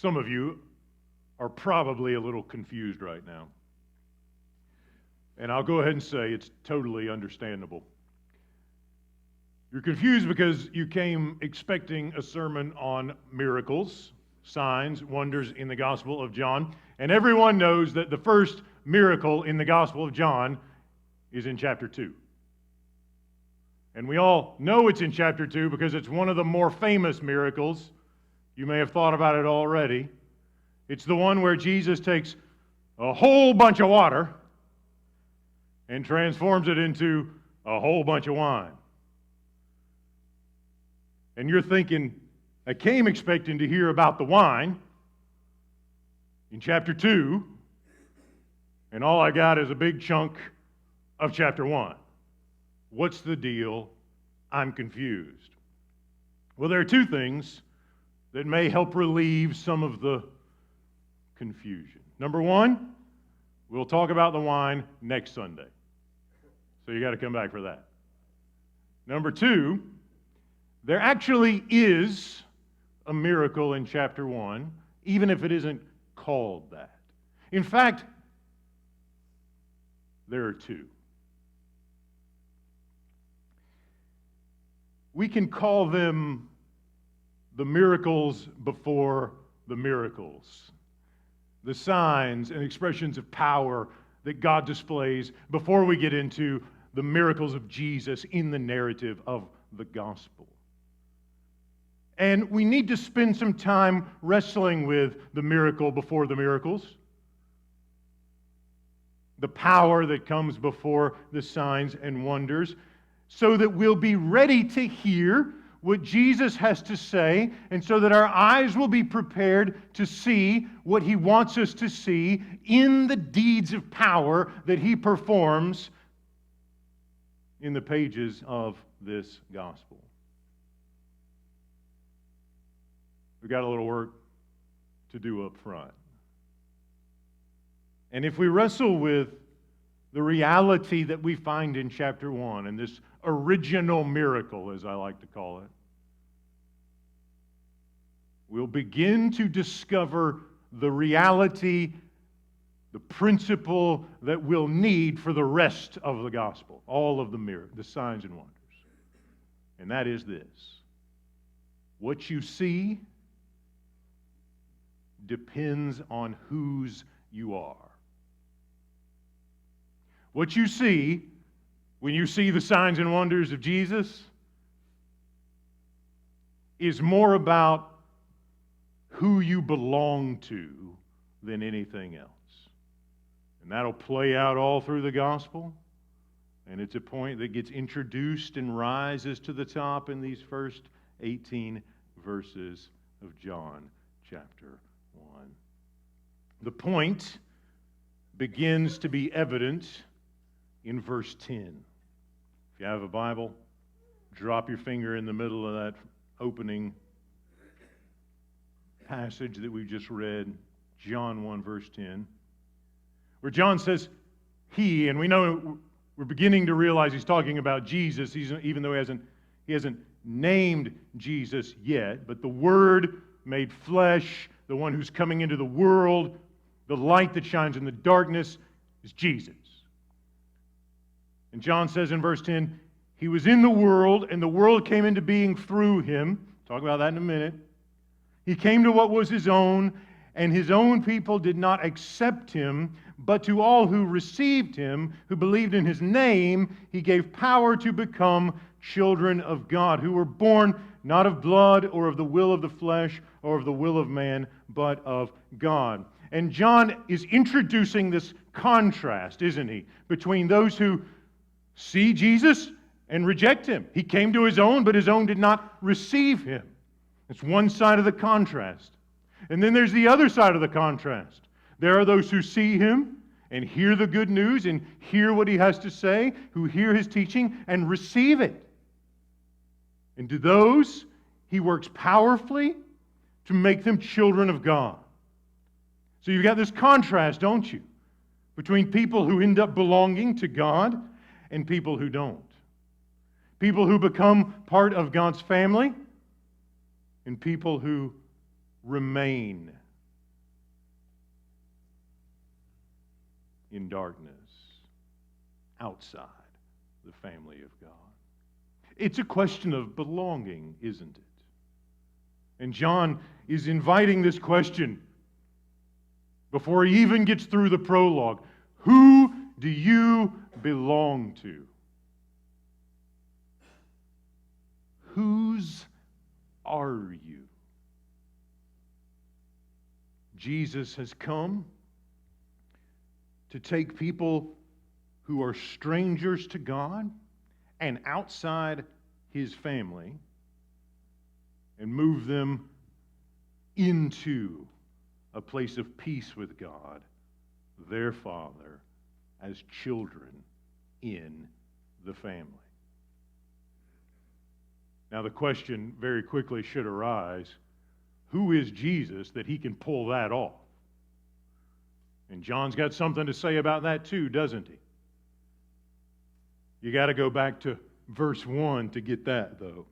Some of you are probably a little confused right now. And I'll go ahead and say it's totally understandable. You're confused because you came expecting a sermon on miracles, signs, wonders in the Gospel of John. And everyone knows that the first miracle in the Gospel of John is in chapter 2. And we all know it's in chapter 2 because it's one of the more famous miracles. You may have thought about it already. It's the one where Jesus takes a whole bunch of water and transforms it into a whole bunch of wine. And you're thinking, I came expecting to hear about the wine in chapter 2, and all I got is a big chunk of chapter 1. What's the deal? I'm confused. Well, there are two things that may help relieve some of the confusion. Number one, we'll talk about the wine next Sunday. So you got to come back for that. Number two, there actually is a miracle in chapter 1, even if it isn't called that. In fact, there are two. We can call them the miracles before the miracles, the signs and expressions of power that God displays before we get into the miracles of Jesus in the narrative of the gospel. And we need to spend some time wrestling with the miracle before the miracles, the power that comes before the signs and wonders, so that we'll be ready to hear what Jesus has to say, and so that our eyes will be prepared to see what He wants us to see in the deeds of power that He performs in the pages of this gospel. We've got a little work to do up front. And if we wrestle with the reality that we find in chapter 1, and this original miracle, as I like to call it, we'll begin to discover the reality, the principle that we'll need for the rest of the gospel, all of the miracles, the signs and wonders. And that is this: what you see depends on whose you are. What you see when you see the signs and wonders of Jesus is more about who you belong to than anything else. And that'll play out all through the gospel. And it's a point that gets introduced and rises to the top in these first 18 verses of John chapter 1. The point begins to be evident in verse 10. If you have a Bible, drop your finger in the middle of that opening passage that we just read, John 1, verse 10, where John says, He, and we know we're beginning to realize he's talking about Jesus, even though he hasn't named Jesus yet, but the Word made flesh, the one who's coming into the world, the light that shines in the darkness, is Jesus. And John says in verse 10, He was in the world, and the world came into being through Him. Talk about that in a minute. He came to what was His own, and His own people did not accept Him, but to all who received Him, who believed in His name, He gave power to become children of God, who were born not of blood or of the will of the flesh or of the will of man, but of God. And John is introducing this contrast, isn't he, between those who see Jesus and reject Him. He came to His own, but His own did not receive Him. It's one side of the contrast. And then there's the other side of the contrast. There are those who see Him and hear the good news and hear what He has to say, who hear His teaching and receive it. And to those, He works powerfully to make them children of God. So you've got this contrast, don't you, between people who end up belonging to God and people who don't. People who become part of God's family and people who remain in darkness, outside the family of God. It's a question of belonging, isn't it? And John is inviting this question before he even gets through the prologue. Who do you belong to? Whose are you? Jesus has come to take people who are strangers to God and outside His family and move them into a place of peace with God, their Father, as children in the family. Now the question very quickly should arise, who is Jesus that He can pull that off? And John's got something to say about that too, doesn't he? You got to go back to verse 1 to get that, though.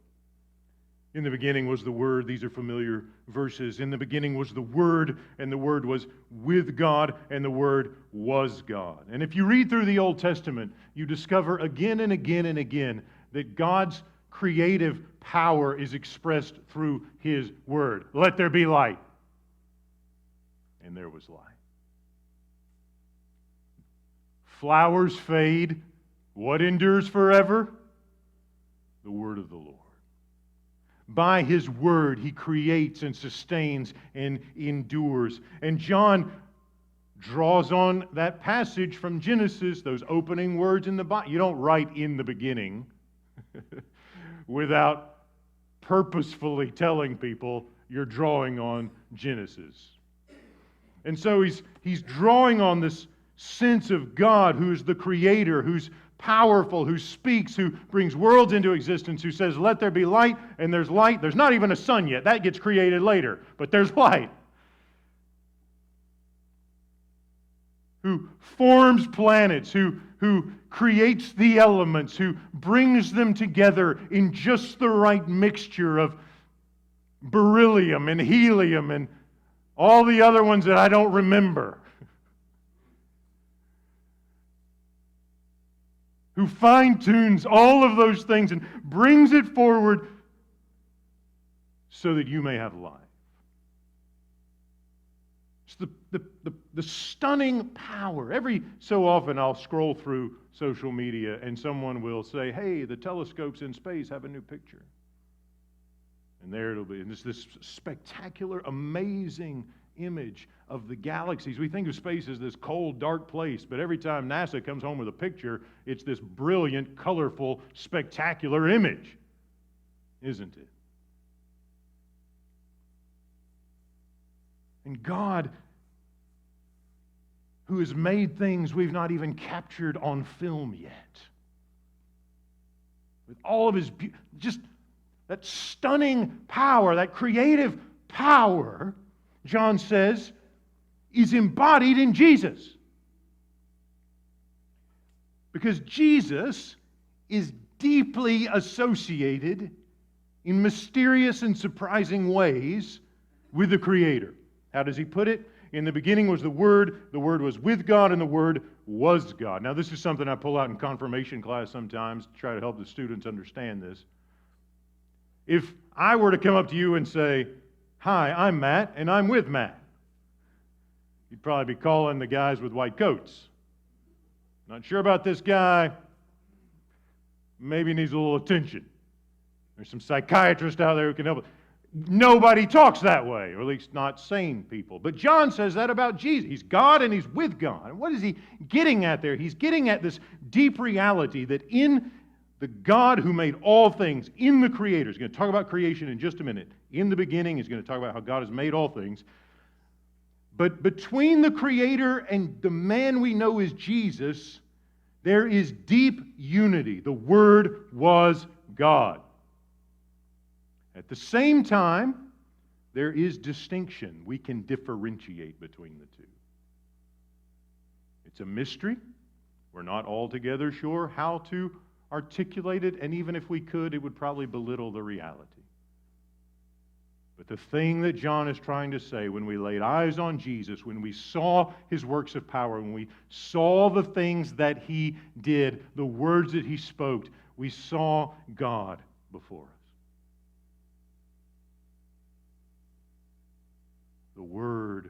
In the beginning was the Word. These are familiar verses. In the beginning was the Word, and the Word was with God, and the Word was God. And if you read through the Old Testament, you discover again and again and again that God's creative power is expressed through His Word. Let there be light. And there was light. Flowers fade. What endures forever? The Word of the Lord. By His Word, He creates and sustains and endures. And John draws on that passage from Genesis, those opening words in the Bible. You don't write in the beginning without purposefully telling people you're drawing on Genesis. And so he's drawing on this sense of God who's the Creator, who's powerful, who speaks, who brings worlds into existence, who says, let there be light, and there's light. There's not even a sun yet. That gets created later, but there's light. Who forms planets, who creates the elements, who brings them together in just the right mixture of beryllium and helium and all the other ones that I don't remember. Who fine-tunes all of those things and brings it forward so that you may have life. It's the stunning power. Every so often I'll scroll through social media and someone will say, hey, the telescopes in space have a new picture. And there it'll be. And it's this spectacular, amazing image of the galaxies. We think of space as this cold, dark place, but every time NASA comes home with a picture, it's this brilliant, colorful, spectacular image, isn't it? And God, who has made things we've not even captured on film yet, with all of His just that stunning power, that creative power, John says, is embodied in Jesus. Because Jesus is deeply associated in mysterious and surprising ways with the Creator. How does he put it? In the beginning was the Word was with God, and the Word was God. Now, this is something I pull out in confirmation class sometimes to try to help the students understand this. If I were to come up to you and say, hi, I'm Matt, and I'm with Matt, you'd probably be calling the guys with white coats. Not sure about this guy. Maybe needs a little attention. There's some psychiatrist out there who can help. Nobody talks that way, or at least not sane people. But John says that about Jesus. He's God and He's with God. And what is he getting at there? He's getting at this deep reality that in the God who made all things, in the Creator, he's going to talk about creation in just a minute. In the beginning, he's going to talk about how God has made all things. But between the Creator and the man we know as Jesus, there is deep unity. The Word was God. At the same time, there is distinction. We can differentiate between the two. It's a mystery. We're not altogether sure how to articulate it, and even if we could, it would probably belittle the reality. But the thing that John is trying to say, when we laid eyes on Jesus, when we saw his works of power, when we saw the things that he did, the words that he spoke, we saw God before us. The Word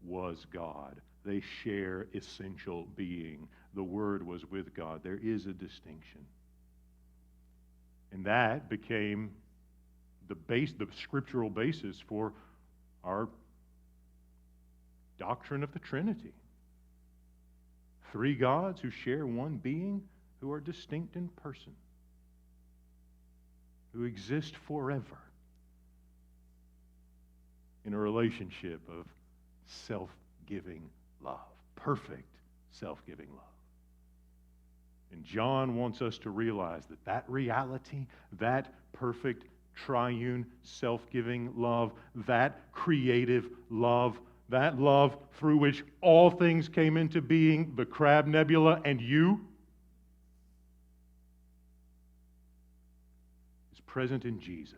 was God. They share essential being. The Word was with God. There is a distinction. And that became the scriptural basis for our doctrine of the Trinity. Three gods who share one being, who are distinct in person, who exist forever in a relationship of self-giving love, perfect self-giving love. And John wants us to realize that that reality, that perfect triune, self-giving love, that creative love, that love through which all things came into being, the Crab Nebula and you, is present in Jesus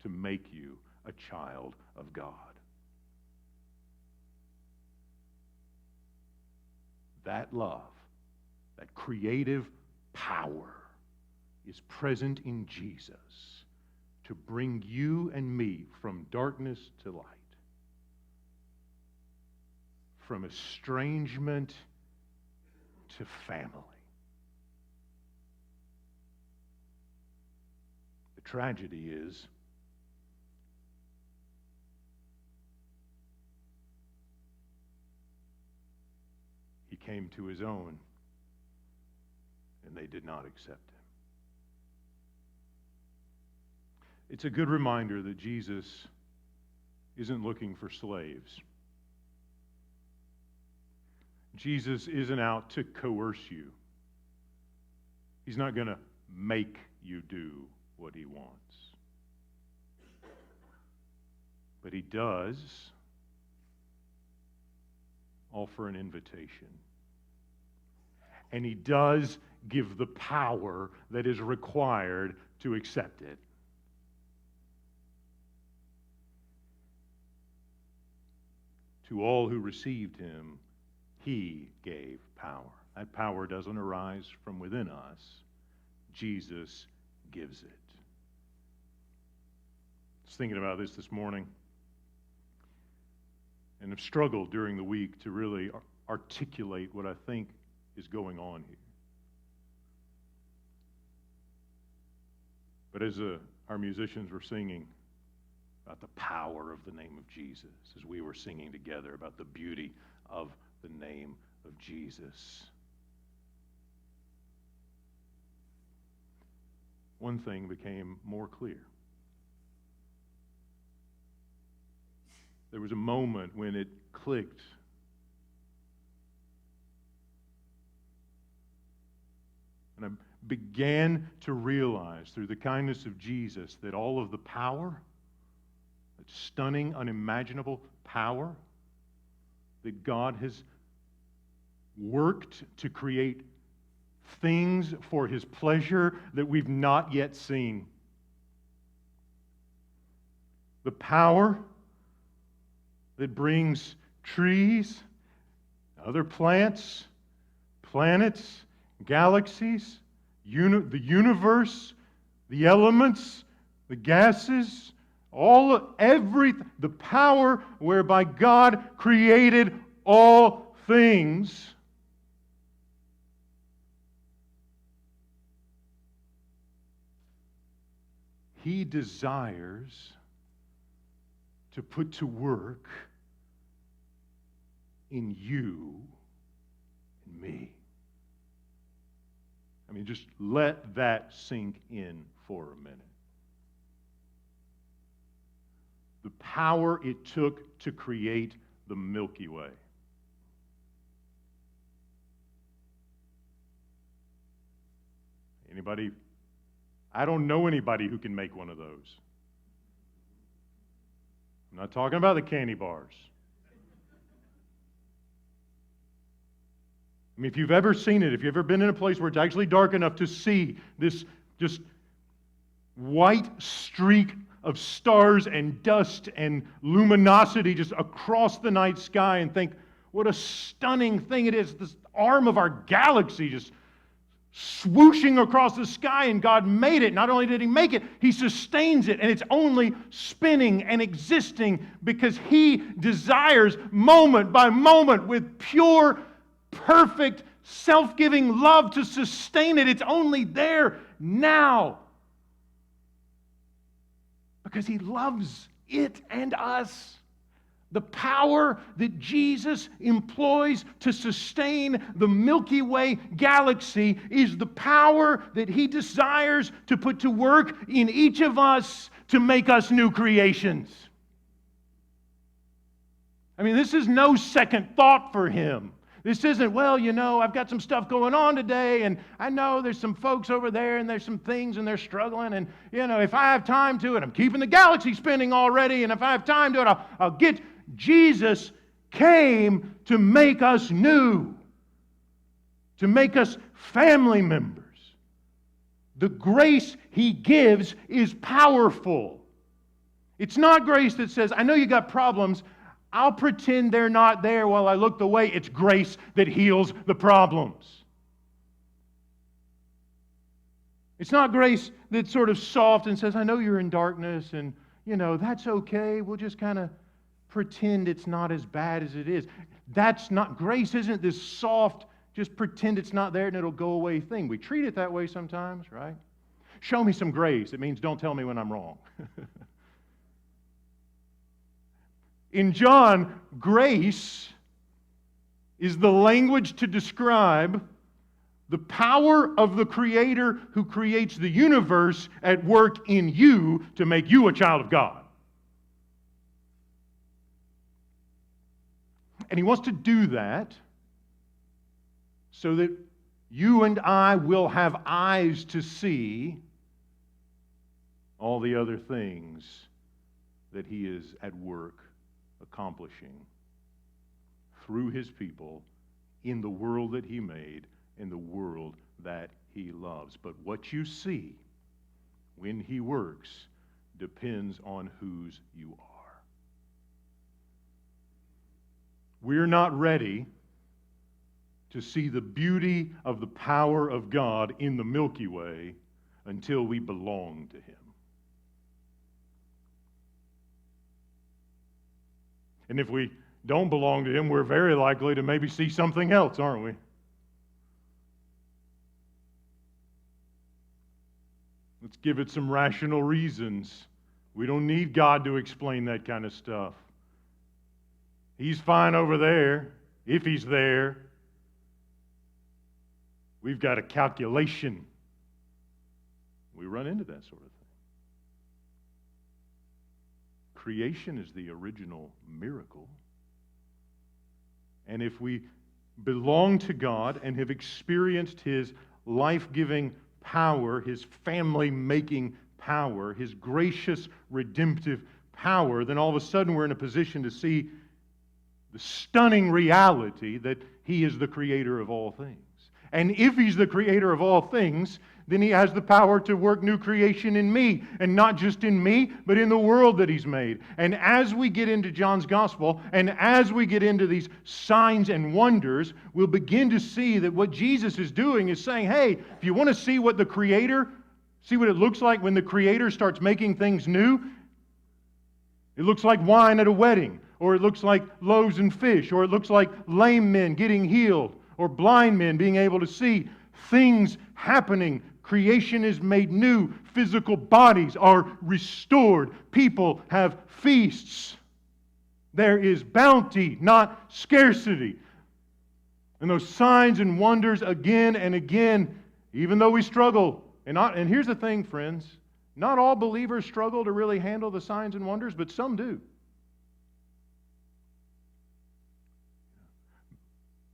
to make you a child of God. That love, that creative power, is present in Jesus to bring you and me from darkness to light, from estrangement to family. The tragedy is he came to his own, and they did not accept him. It's a good reminder that Jesus isn't looking for slaves. Jesus isn't out to coerce you. He's not going to make you do what he wants. But he does offer an invitation. And he does give the power that is required to accept it. To all who received him, he gave power. That power doesn't arise from within us. Jesus gives it. I was thinking about this morning, and have struggled during the week to really articulate what I think is going on here. But as our musicians were singing about the power of the name of Jesus, as we were singing together about the beauty of the name of Jesus, one thing became more clear. There was a moment when it clicked. And I began to realize through the kindness of Jesus that all of the power, that stunning, unimaginable power that God has worked to create things for his pleasure that we've not yet seen. The power that brings trees, other plants, planets, galaxies, the universe, the elements, the gases, the power whereby God created all things. He desires to put to work in you and me. I mean, just let that sink in for a minute. The power it took to create the Milky Way. Anybody? I don't know anybody who can make one of those. I'm not talking about the candy bars. I mean, if you've ever seen it, if you've ever been in a place where it's actually dark enough to see this just white streak of stars and dust and luminosity just across the night sky and think, what a stunning thing it is. This arm of our galaxy just swooshing across the sky, and God made it. Not only did He make it, He sustains it, and it's only spinning and existing because He desires moment by moment with pure, perfect, self-giving love to sustain it. It's only there now because He loves it and us. The power that Jesus employs to sustain the Milky Way galaxy is the power that He desires to put to work in each of us to make us new creations. I mean, this is no second thought for Him. This isn't, well, I've got some stuff going on today, and I know there's some folks over there, and there's some things, and they're struggling, and, if I have time to it, I'm keeping the galaxy spinning already, and if I have time to it, I'll get... Jesus came to make us new, to make us family members. The grace He gives is powerful. It's not grace that says, I know you got problems, I'll pretend they're not there while I look the way. It's grace that heals the problems. It's not grace that's sort of soft and says, I know you're in darkness and, that's okay. We'll just kind of pretend it's not as bad as it is. That's not, grace isn't this soft, just pretend it's not there and it'll go away thing. We treat it that way sometimes, right? Show me some grace. It means don't tell me when I'm wrong. In John, grace is the language to describe the power of the Creator who creates the universe at work in you to make you a child of God. And He wants to do that so that you and I will have eyes to see all the other things that He is at work accomplishing through His people in the world that He made, in the world that He loves. But what you see when He works depends on whose you are. We're not ready to see the beauty of the power of God in the Milky Way until we belong to Him. And if we don't belong to Him, we're very likely to maybe see something else, aren't we? Let's give it some rational reasons. We don't need God to explain that kind of stuff. He's fine over there, if He's there. We've got a calculation. We run into that sort of thing. Creation is the original miracle. And if we belong to God and have experienced His life-giving power, His family-making power, His gracious, redemptive power, then all of a sudden we're in a position to see the stunning reality that He is the creator of all things. And if He's the creator of all things, then He has the power to work new creation in me. And not just in me, but in the world that He's made. And as we get into John's Gospel, and as we get into these signs and wonders, we'll begin to see that what Jesus is doing is saying, hey, if you want to see what the Creator, see what it looks like when the Creator starts making things new, it looks like wine at a wedding. Or it looks like loaves and fish, or it looks like lame men getting healed, or blind men being able to see. Things happening. Creation is made new. Physical bodies are restored. People have feasts. There is bounty, not scarcity. And those signs and wonders again and again, even though we struggle. And here's the thing, friends. Not all believers struggle to really handle the signs and wonders, but some do.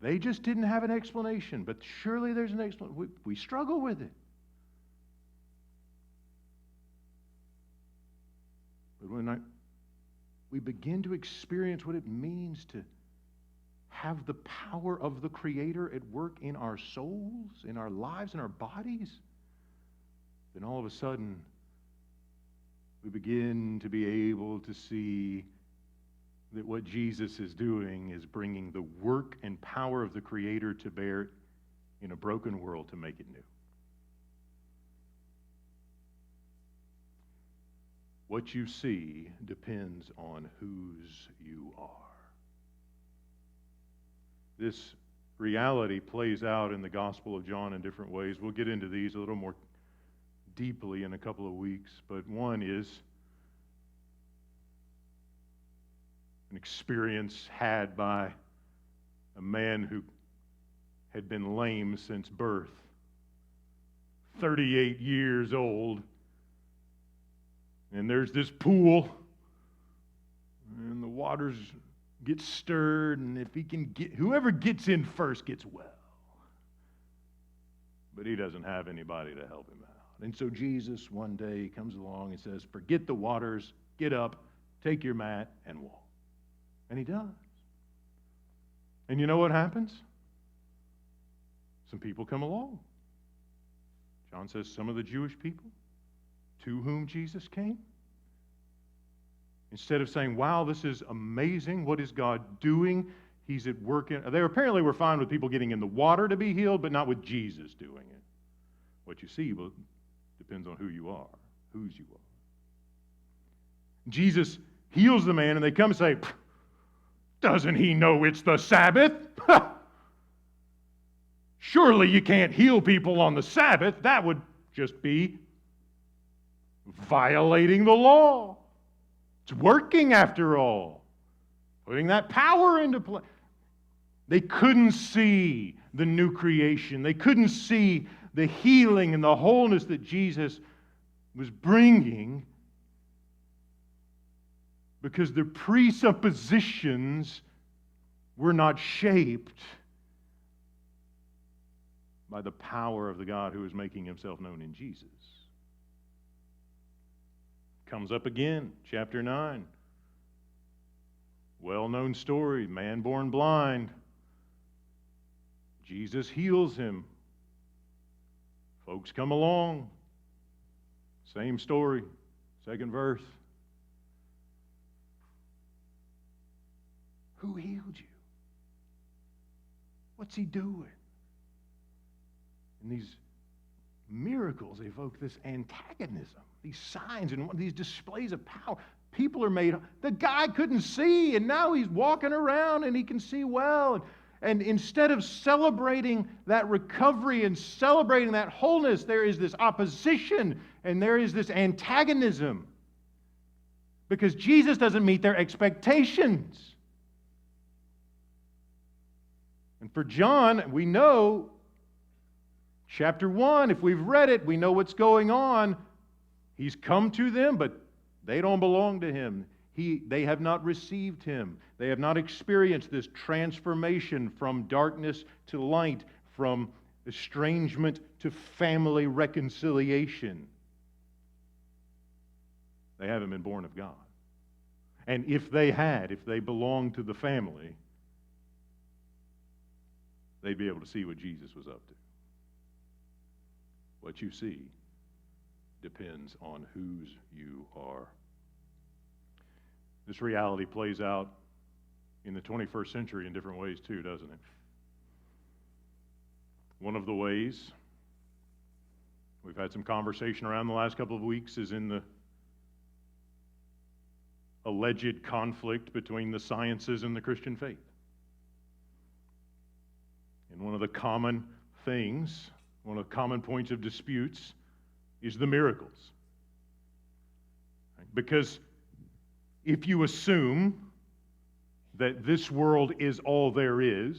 They just didn't have an explanation, but surely there's an explanation. We struggle with it. But when we begin to experience what it means to have the power of the Creator at work in our souls, in our lives, in our bodies, then all of a sudden we begin to be able to see that what Jesus is doing is bringing the work and power of the Creator to bear in a broken world to make it new. What you see depends on whose you are. This reality plays out in the Gospel of John in different ways. We'll get into these a little more deeply in a couple of weeks, but one is an experience had by a man who had been lame since birth, 38 years old, and there's this pool, and the waters get stirred, and if he can get, whoever gets in first gets well. But he doesn't have anybody to help him out. And so Jesus one day comes along and says, forget the waters, get up, take your mat, and walk. And he does. And you know what happens? Some people come along. John says some of the Jewish people to whom Jesus came, instead of saying, wow, this is amazing, what is God doing? He's at work. They apparently were fine with people getting in the water to be healed, but not with Jesus doing it. What you see depends on who you are, whose you are. Jesus heals the man, and they come and say, doesn't he know it's the Sabbath? Surely you can't heal people on the Sabbath. That would just be violating the law. It's working after all. Putting that power into play. They couldn't see the new creation. They couldn't see the healing and the wholeness that Jesus was bringing because their presuppositions were not shaped by the power of the God who is making himself known in Jesus. Comes up again, chapter 9. Well-known story, man born blind. Jesus heals him. Folks come along. Same story, second verse. Who healed you? What's he doing? And these miracles evoke this antagonism, these signs and these displays of power. People are made, the guy couldn't see, and now he's walking around and he can see well. And instead of celebrating that recovery and celebrating that wholeness, there is this opposition and there is this antagonism because Jesus doesn't meet their expectations. And for John, we know chapter 1, if we've read it, we know what's going on. He's come to them, but they don't belong to him. They have not received him. They have not experienced this transformation from darkness to light, from estrangement to family reconciliation. They haven't been born of God. And if they belonged to the family, they'd be able to see what Jesus was up to. What you see depends on whose you are. This reality plays out in the 21st century in different ways too, doesn't it? One of the ways we've had some conversation around the last couple of weeks is in the alleged conflict between the sciences and the Christian faith. And one of the common things, one of the common points of disputes is the miracles. Because if you assume that this world is all there is,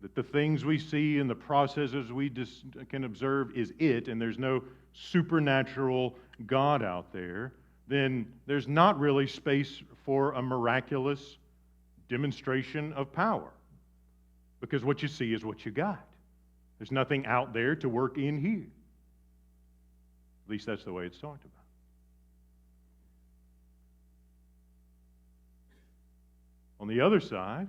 that the things we see and the processes we just can observe is it, and there's no supernatural God out there, then there's not really space for a miraculous demonstration of power. Because what you see is what you got. There's nothing out there to work in here. At least that's the way it's talked about. On the other side,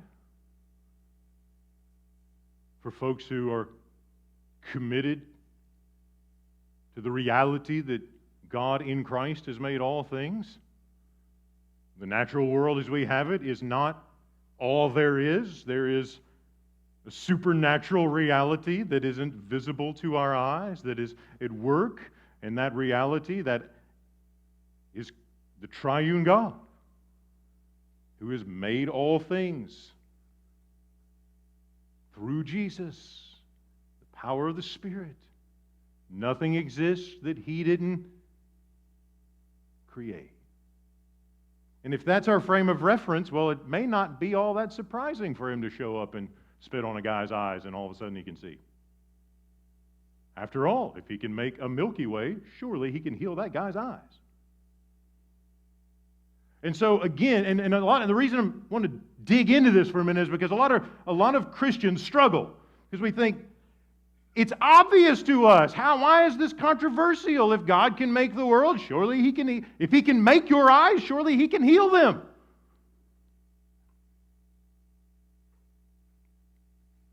for folks who are committed to the reality that God in Christ has made all things. The natural world as we have it is not all there is. There is a supernatural reality that isn't visible to our eyes, that is at work, and that reality that is the triune God who has made all things through Jesus, the power of the Spirit. Nothing exists that He didn't create. And if that's our frame of reference, well, it may not be all that surprising for Him to show up and spit on a guy's eyes and all of a sudden he can see. After all, if He can make a Milky Way, surely He can heal that guy's eyes. And so again, and the reason I want to dig into this for a minute is because a lot of Christians struggle because we think it's obvious to us. Why is this controversial? If God can make the world, surely He can. If He can make your eyes, surely He can heal them.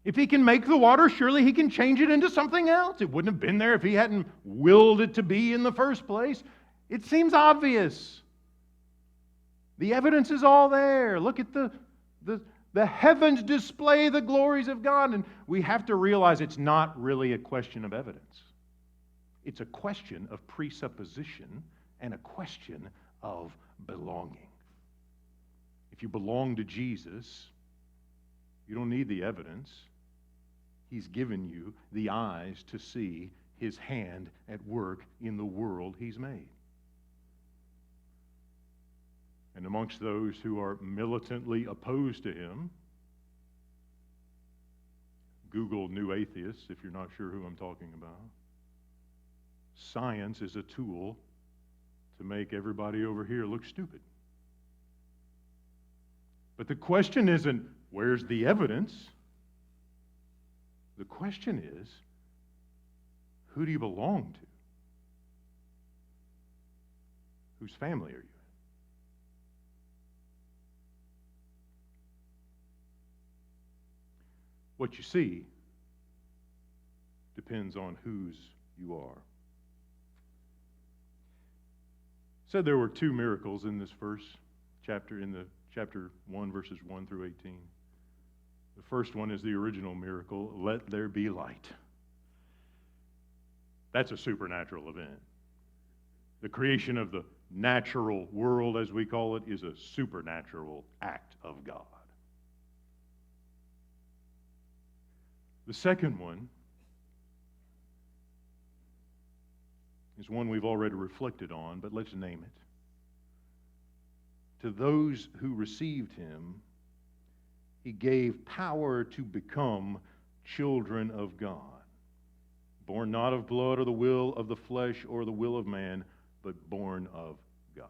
If He can make the water, surely He can change it into something else. It wouldn't have been there if He hadn't willed it to be in the first place. It seems obvious. The evidence is all there. Look at the heavens display the glories of God. And we have to realize it's not really a question of evidence. It's a question of presupposition and a question of belonging. If you belong to Jesus, you don't need the evidence. He's given you the eyes to see His hand at work in the world He's made. And amongst those who are militantly opposed to Him, Google New Atheists if you're not sure who I'm talking about. Science is a tool to make everybody over here look stupid. But the question isn't, where's the evidence? The question is, who do you belong to? Whose family are you? What you see depends on whose you are. Said there were two miracles in this first chapter, in the chapter 1, verses 1 through 18. The first one is the original miracle, let there be light. That's a supernatural event. The creation of the natural world, as we call it, is a supernatural act of God. The second one is one we've already reflected on, but let's name it. To those who received Him, He gave power to become children of God, born not of blood or the will of the flesh or the will of man, but born of God.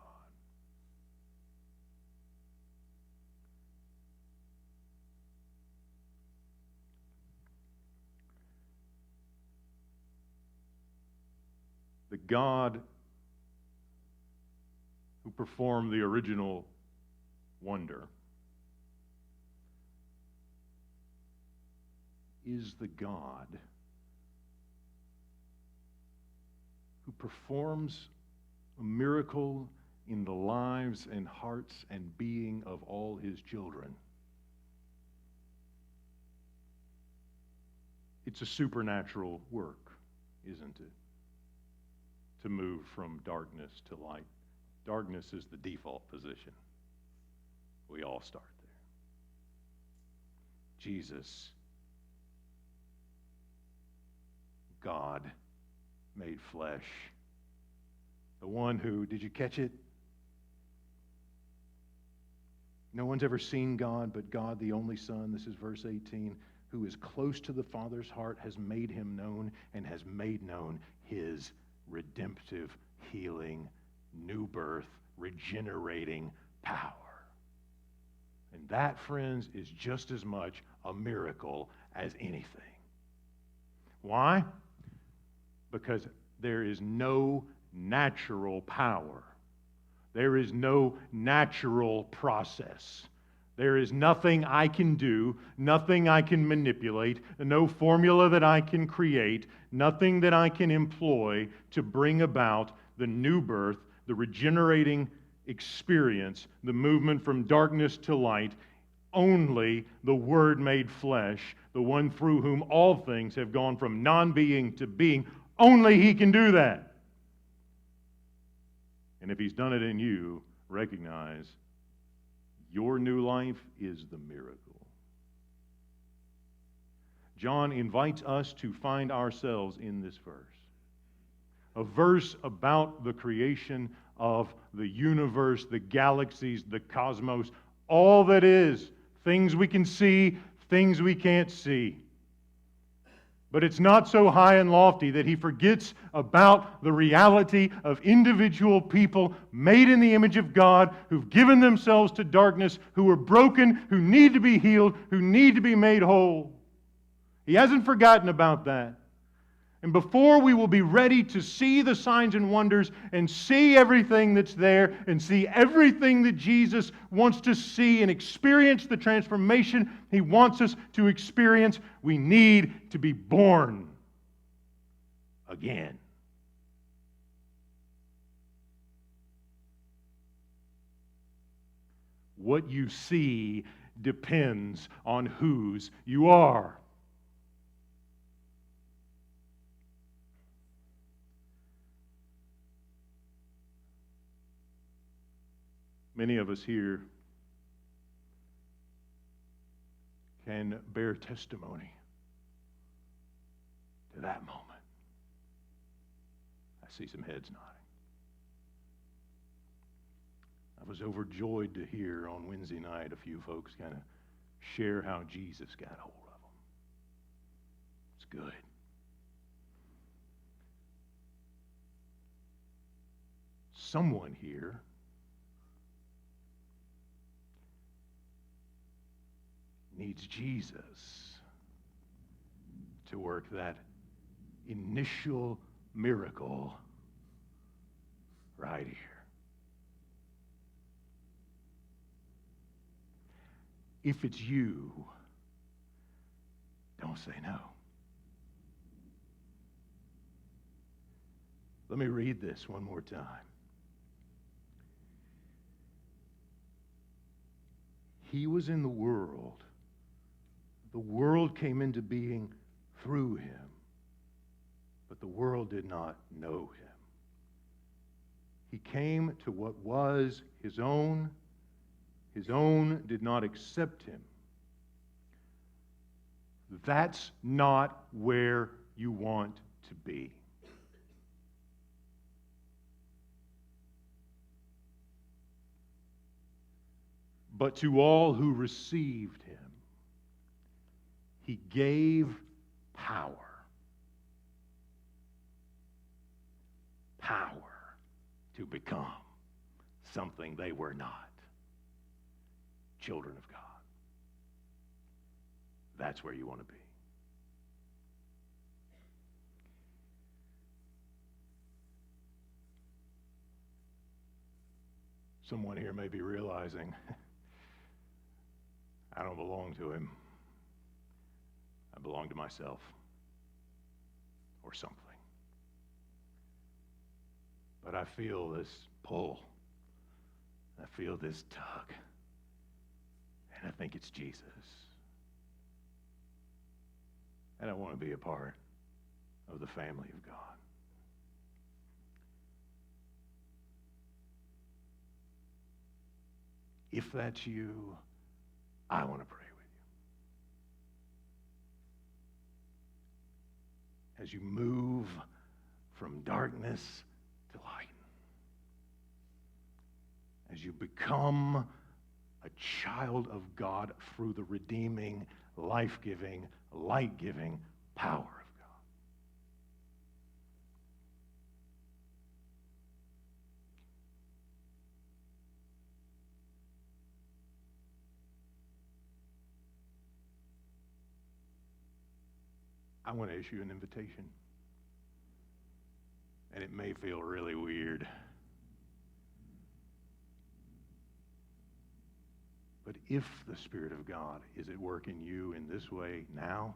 The God who performed the original wonder is the God who performs a miracle in the lives and hearts and being of all His children. It's a supernatural work, isn't it? To move from darkness to light. Darkness is the default position. We all start there. Jesus, God made flesh. The one who, did you catch it? No one's ever seen God, but God, the only Son, this is verse 18, who is close to the Father's heart, has made Him known and has made known His redemptive, healing, new birth, regenerating power. And that, friends, is just as much a miracle as anything. Why? Because there is no natural power. There is no natural process. There is nothing I can do, nothing I can manipulate, no formula that I can create, nothing that I can employ to bring about the new birth, the regenerating experience, the movement from darkness to light, only the Word made flesh, the one through whom all things have gone from non-being to being, only He can do that. And if He's done it in you, recognize your new life is the miracle. John invites us to find ourselves in this verse. A verse about the creation of the universe, the galaxies, the cosmos, all that is, things we can see, things we can't see. But it's not so high and lofty that he forgets about the reality of individual people made in the image of God, who've given themselves to darkness, who are broken, who need to be healed, who need to be made whole. He hasn't forgotten about that. And before we will be ready to see the signs and wonders and see everything that's there and see everything that Jesus wants to see and experience the transformation He wants us to experience, we need to be born again. What you see depends on whose you are. Many of us here can bear testimony to that moment. I see some heads nodding. I was overjoyed to hear on Wednesday night a few folks kind of share how Jesus got hold of them. It's good. Someone here needs Jesus to work that initial miracle right here. If it's you, don't say no. Let me read this one more time. He was in the world. The world came into being through Him, but the world did not know Him. He came to what was His own. His own did not accept Him. That's not where you want to be. But to all who received Him, He gave power. Power to become something they were not. Children of God. That's where you want to be. Someone here may be realizing, I don't belong to Him. I belong to myself or something. But I feel this pull. I feel this tug. And I think it's Jesus. And I want to be a part of the family of God. If that's you, I want to pray with you. As you move from darkness to light. As you become a child of God through the redeeming, life-giving, light-giving power of God. I want to issue an invitation. And it may feel really weird. But if the Spirit of God is at work in you in this way now,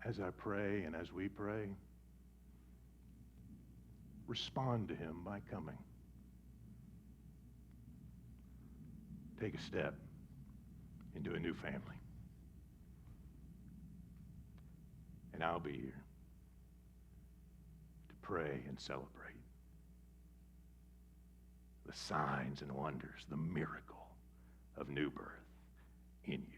as I pray and as we pray, respond to him by coming. Take a step into a new family. And I'll be here to pray and celebrate the signs and wonders, the miracle of new birth in you.